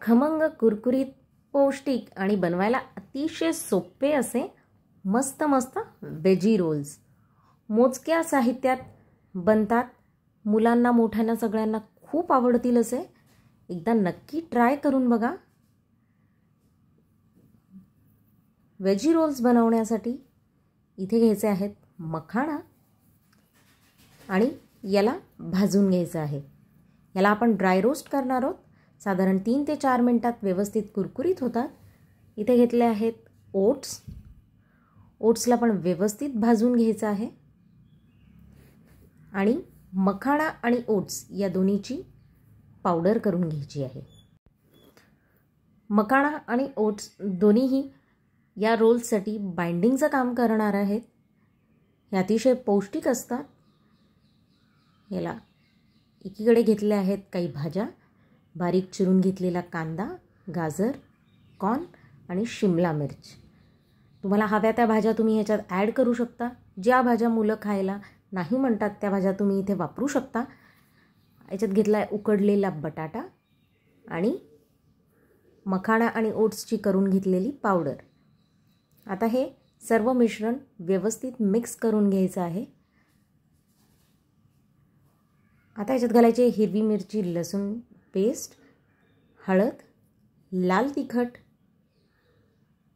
खमंग, कुरकुरीत, पौष्टिक आणि बनवायला अतिशय सोपे असे मस्त मस्त वेजी रोल्स मोजक्या साहित्यात बनतात. मुलांना मोठ्यांना सगळ्यांना खूप आवडतील असे. एकदा नक्की ट्राय करून बघा. वेजी रोल्स बनवण्यासाठी इथे घ्यायचे आहेत मखाणा आणि याला भाजून घ्यायचं आहे. याला आपण ड्राय रोस्ट करणार आहोत. साधारण 3 ते 4 मिनिटात व्यवस्थित कुरकुरीत होतात. इथे घेतले आहेत ओट्स. ओट्सला पण व्यवस्थित भाजून घ्यायचं आहे आणि मखाणा आणि ओट्स या दोन्हीची पावडर करून घ्यायची आहे. मखाणा आणि ओट्स दोन्हीही या रोल्ससाठी बाइंडिंगचं काम करणार आहेत. हे अतिशय पौष्टिक असतात. याला एकीकडे घेतले आहेत काही भाज्या, बारीक चिरून घेतलेला कांदा, गाजर, कॉर्न आणि शिमला मिर्च. तुम्हाला हव्या त्या भाज्या तुम्ही ह्याच्यात ॲड करू शकता. ज्या भाज्या मुलं खायला नाही म्हणतात त्या भाज्या तुम्ही इथे वापरू शकता. याच्यात घेतला आहे उकडलेला बटाटा आणि मखाणा आणि ओट्सची करून घेतलेली पावडर. आता हे सर्व मिश्रण व्यवस्थित मिक्स करून घ्यायचं आहे. आता याच्यात घालायचे हिरवी मिरची, लसूण पेस्ट, हळद, लाल तिखट,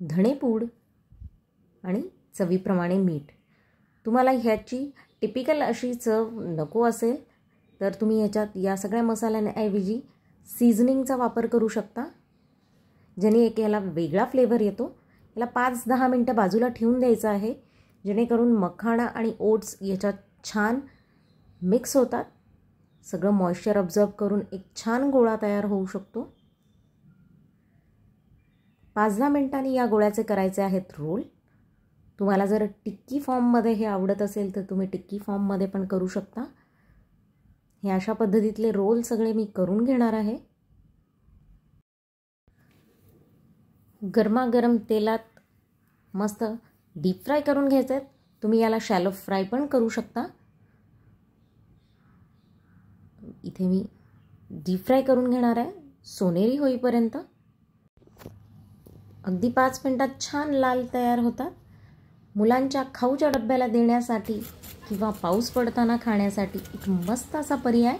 धणेपूड आणि चवीप्रमाणे मीठ. तुम्हाला ह्याची टिपिकल अशी चव नको असेल तर तुम्ही ह्याच्यात या सगळ्या मसाल्यांऐवजी सीझनिंगचा वापर करू शकता, ज्याने एक याला वेगळा फ्लेवर येतो. याला 5-10 मिनटं बाजूला ठेवून द्यायचं आहे, जेणेकरून मखाणा आणि ओट्स याच्यात छान मिक्स होतात. सगळं मॉइश्चर ऑब्झर्व करून एक छान गोळा तयार होऊ शकतो. 5-10 मिनिटांनी या गोळ्याचे करायचे आहेत रोल. तुम्हाला जर टिक्की फॉर्ममध्ये हे आवडत असेल तर तुम्ही टिक्की फॉर्ममध्ये पण करू शकता. हे अशा पद्धतीतले रोल सगळे मी करून घेणार आहे. गरमागरम तेलात मस्त डीप फ्राय करून घ्यायचे आहेत. तुम्ही याला शॅलो फ्राय पण करू शकता. इथे मी डीप फ्राय करून घेणार आहे सोनेरी होईपर्यंत. अगदी 5 मिनिटात छान लाल तयार होतात. मुलांच्या खाऊच्या डब्याला देण्यासाठी किंवा पाऊस पडताना खाण्यासाठी एक मस्त असा पर्याय.